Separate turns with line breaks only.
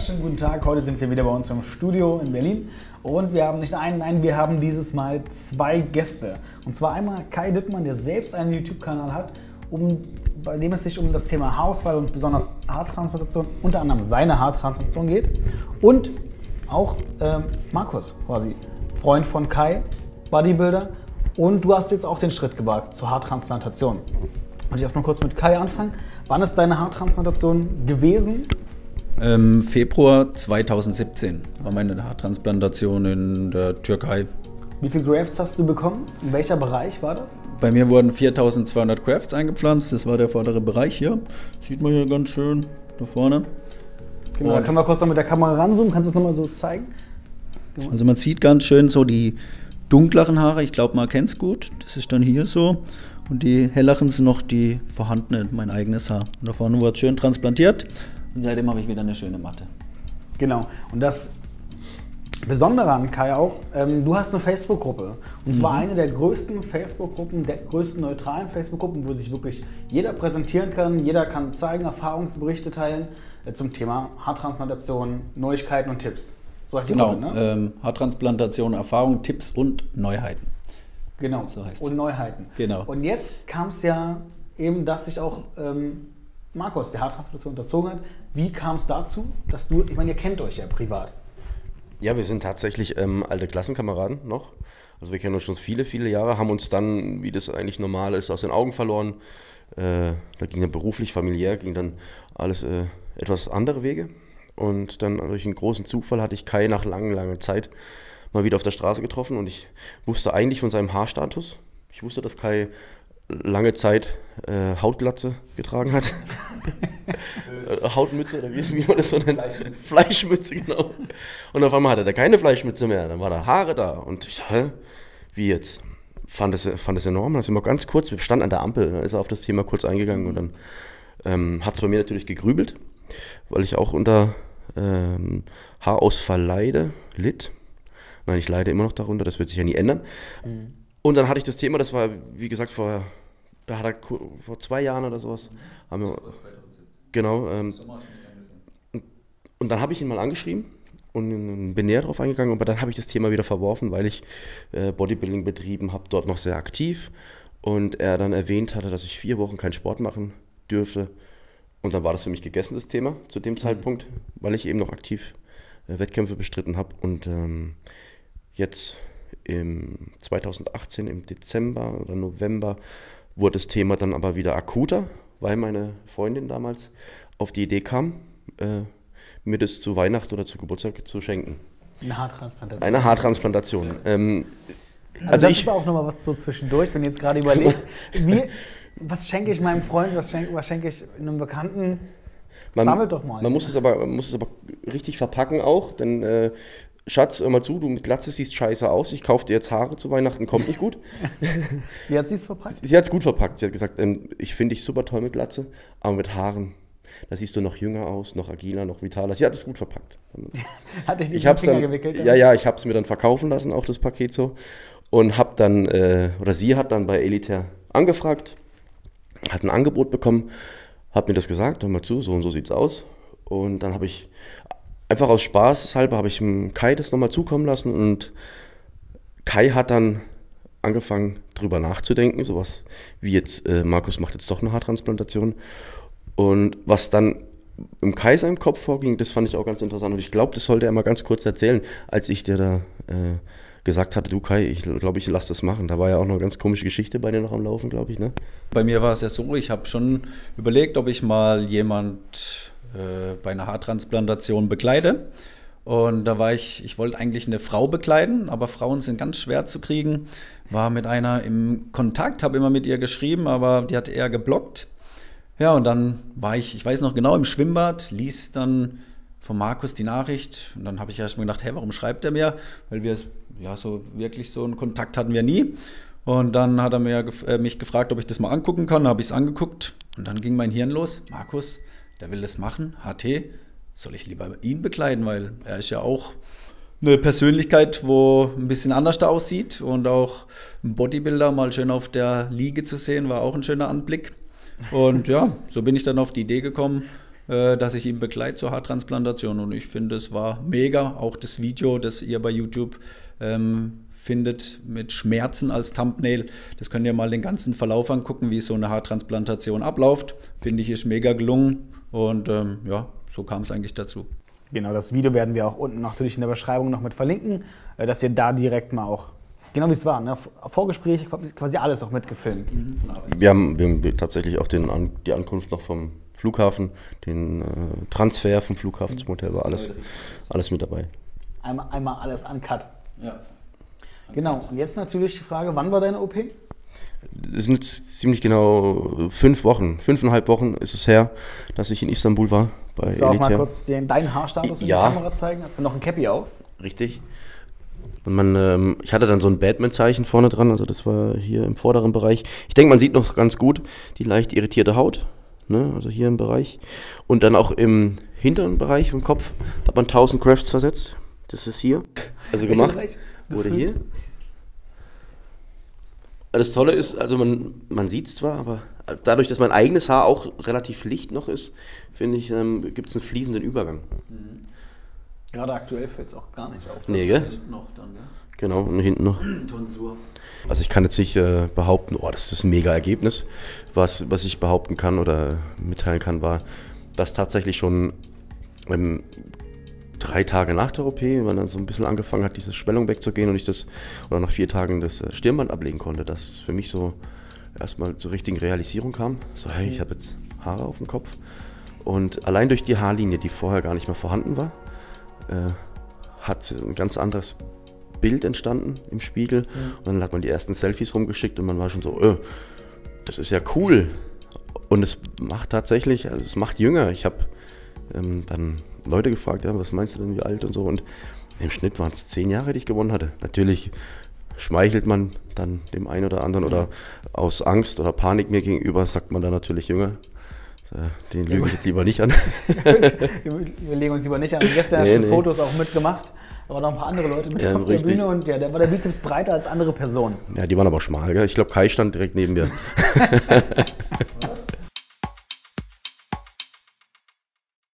wunderschönen guten Tag. Heute sind wir wieder bei uns im Studio in Berlin und wir haben nicht einen, nein, wir haben dieses Mal zwei Gäste. Und zwar einmal Kai Dittmann, der selbst einen YouTube-Kanal hat, bei dem es sich um das Thema Haarausfall und besonders Haartransplantation, unter anderem seine Haartransplantation geht. Und auch Markus, quasi Freund von Kai, Bodybuilder. Und du hast jetzt auch den Schritt gewagt zur Haartransplantation. Und ich erst mal kurz mit Kai anfangen. Wann ist deine Haartransplantation gewesen?
Februar 2017 war meine Haartransplantation in der Türkei.
Wie viele Grafts hast du bekommen? In welcher Bereich war das?
Bei mir wurden 4200 Grafts eingepflanzt. Das war der vordere Bereich hier. Sieht man hier ganz schön da vorne.
Genau, da können wir kurz noch mit der Kamera ranzoomen. Kannst du es nochmal so zeigen? Genau.
Also man sieht ganz schön so die dunkleren Haare. Ich glaube, man kennt es gut. Das ist dann hier so. Und die helleren sind noch die vorhandenen, mein eigenes Haar. Und da vorne wurde schön transplantiert. Und seitdem habe ich wieder eine schöne Matte.
Genau. Und das Besondere an Kai auch, du hast eine Facebook-Gruppe. Und zwar eine der größten Facebook-Gruppen, der größten neutralen Facebook-Gruppen, wo sich wirklich jeder präsentieren kann. Jeder kann zeigen, Erfahrungsberichte teilen zum Thema Haartransplantation, Neuigkeiten und Tipps. So heißt die
Genau,
Gruppe, ne?
Haartransplantation, Erfahrung, Tipps und Neuheiten.
Genau,
so heißt
und Neuheiten.
Genau.
Und jetzt kam es ja eben, dass sich auch Markus der Haartransplantation unterzogen hat. Wie kam es dazu, dass du, ich meine, ihr kennt euch ja privat.
Ja, wir sind tatsächlich alte Klassenkameraden noch. Also wir kennen uns schon viele, viele Jahre, haben uns dann, wie das eigentlich normal ist, aus den Augen verloren. Da ging dann beruflich, familiär, ging dann alles etwas andere Wege. Und dann durch einen großen Zufall hatte ich Kai nach langer Zeit mal wieder auf der Straße getroffen und ich wusste eigentlich von seinem Haarstatus. Ich wusste, dass Kai lange Zeit Hautglatze getragen hat. Hautmütze oder wie man das so nennt. Fleischmütze, genau. Und auf einmal hatte er keine Fleischmütze mehr. Dann war da Haare da. Und ich dachte, wie jetzt? Fand das enorm. Dann sind wir ganz kurz, wir standen an der Ampel, dann ist er auf das Thema kurz eingegangen und dann hat es bei mir natürlich gegrübelt, weil ich auch unter Haarausfall litt. Nein, ich leide immer noch darunter, das wird sich ja nie ändern. Und dann hatte ich das Thema, das war, wie gesagt, vor 2 Jahren oder sowas. Haben wir, genau. Und dann habe ich ihn mal angeschrieben und bin näher drauf eingegangen, aber dann habe ich das Thema wieder verworfen, weil ich Bodybuilding betrieben habe, dort noch sehr aktiv. Und er dann erwähnt hatte, dass ich 4 Wochen keinen Sport machen dürfte. Und dann war das für mich gegessen, das Thema, zu dem Zeitpunkt, weil ich eben noch aktiv Wettkämpfe bestritten habe. Und jetzt im 2018, im Dezember oder November, wurde das Thema dann aber wieder akuter, weil meine Freundin damals auf die Idee kam, mir das zu Weihnachten oder zu Geburtstag zu schenken.
Eine Haartransplantation.
Eine Haartransplantation.
Also das ist auch nochmal was so zwischendurch, wenn ihr jetzt gerade überlegt, was schenke ich meinem Freund, was schenke ich einem Bekannten? Sammelt doch mal.
Man muss es aber richtig verpacken auch, denn Schatz, hör mal zu, du mit Glatze siehst scheiße aus, ich kaufe dir jetzt Haare zu Weihnachten, kommt nicht gut.
Wie hat sie es verpackt?
Sie hat es gut verpackt. Sie hat gesagt, ich finde dich super toll mit Glatze, aber mit Haaren, da siehst du noch jünger aus, noch agiler, noch vitaler. Sie hat es gut verpackt.
Hat dich nicht in den Finger gewickelt?
Ja, ich habe es mir dann verkaufen lassen, auch das Paket so. Und habe dann, sie hat dann bei Elitaire angefragt, hat ein Angebot bekommen, hat mir das gesagt, hör mal zu, so und so sieht's aus. Und dann habe ich einfach aus Spaß halber habe ich dem Kai das nochmal zukommen lassen und Kai hat dann angefangen drüber nachzudenken, sowas wie jetzt, Markus macht jetzt doch eine Haartransplantation. Und was dann im Kai seinem Kopf vorging, das fand ich auch ganz interessant und ich glaube, das sollte er mal ganz kurz erzählen, als ich dir da gesagt hatte, du Kai, ich glaube, ich lasse das machen. Da war ja auch noch eine ganz komische Geschichte bei dir noch am Laufen, glaube ich, ne?
Bei mir war es ja so, ich habe schon überlegt, ob ich mal jemand bei einer Haartransplantation bekleide. Und da war ich wollte eigentlich eine Frau bekleiden, aber Frauen sind ganz schwer zu kriegen. War mit einer im Kontakt, habe immer mit ihr geschrieben, aber die hat eher geblockt. Ja, und dann war ich weiß noch genau, im Schwimmbad, ließ dann von Markus die Nachricht. Und dann habe ich erst mal gedacht, hey, warum schreibt er mir? Weil wir ja so wirklich so einen Kontakt hatten wir nie. Und dann hat er mich gefragt, ob ich das mal angucken kann. Da habe ich es angeguckt und dann ging mein Hirn los. Markus, der will das machen, HT, soll ich lieber ihn bekleiden, weil er ist ja auch eine Persönlichkeit, wo ein bisschen anders da aussieht und auch ein Bodybuilder mal schön auf der Liege zu sehen, war auch ein schöner Anblick. Und ja, so bin ich dann auf die Idee gekommen dass ich ihn begleite zur Haartransplantation. Und ich finde, es war mega. Auch das Video, das ihr bei YouTube findet mit Schmerzen als Thumbnail. Das könnt ihr mal den ganzen Verlauf angucken, wie so eine Haartransplantation abläuft. Finde ich, ist mega gelungen. Und ja, so kam es eigentlich dazu.
Genau, das Video werden wir auch unten natürlich in der Beschreibung noch mit verlinken, dass ihr da direkt mal auch, genau wie es war, ne? Vorgespräch, quasi alles auch mitgefilmt.
Wir haben tatsächlich auch die Ankunft noch vom Flughafen, den Transfer vom Flughafen zum Hotel, war alles mit dabei.
Einmal alles uncut.
Ja.
Genau, und jetzt natürlich die Frage, wann war deine OP?
Es sind jetzt ziemlich genau 5 Wochen, 5,5 Wochen ist es her, dass ich in Istanbul war.
Kannst du auch mal kurz deinen Haarstatus in die Kamera zeigen? Hast du noch ein Cappy auf?
Richtig. Und ich hatte dann so ein Batman-Zeichen vorne dran, also das war hier im vorderen Bereich. Ich denke, man sieht noch ganz gut die leicht irritierte Haut, ne? Also hier im Bereich. Und dann auch im hinteren Bereich vom Kopf hat man 1000 Grafts versetzt. Das ist hier, also gemacht, wurde hier. Das Tolle ist, also man sieht es zwar, aber dadurch, dass mein eigenes Haar auch relativ licht noch ist, finde ich, gibt es einen fließenden Übergang.
Gerade aktuell fällt es auch gar nicht auf.
Nee, gell?
Noch dann, gell?
Genau, und hinten noch.
Tonsur.
Also ich kann jetzt nicht behaupten, oh, das ist ein mega Ergebnis. Was ich behaupten kann oder mitteilen kann, war, dass tatsächlich schon 3 Tage nach der OP, wenn dann so ein bisschen angefangen hat, diese Schwellung wegzugehen und ich oder nach 4 Tagen das Stirnband ablegen konnte, dass es für mich so erstmal zur richtigen Realisierung kam. So, hey, ich habe jetzt Haare auf dem Kopf. Und allein durch die Haarlinie, die vorher gar nicht mehr vorhanden war, hat ein ganz anderes Bild entstanden im Spiegel. Und dann hat man die ersten Selfies rumgeschickt und man war schon so, das ist ja cool. Und es macht tatsächlich, also es macht jünger. Ich habe dann Leute gefragt, ja, was meinst du denn, wie alt und so. Und im Schnitt waren es 10 Jahre, die ich gewonnen hatte. Natürlich schmeichelt man dann dem einen oder anderen oder aus Angst oder Panik mir gegenüber sagt man dann natürlich jünger. Den lüge ich jetzt lieber nicht an.
Wir legen uns lieber nicht an. Gestern hast du Fotos auch mitgemacht. Da waren noch ein paar andere Leute mit auf der Bühne und da war der Bizeps breiter als andere Personen.
Ja, die waren aber schmal, gell? Ich glaube, Kai stand direkt neben mir.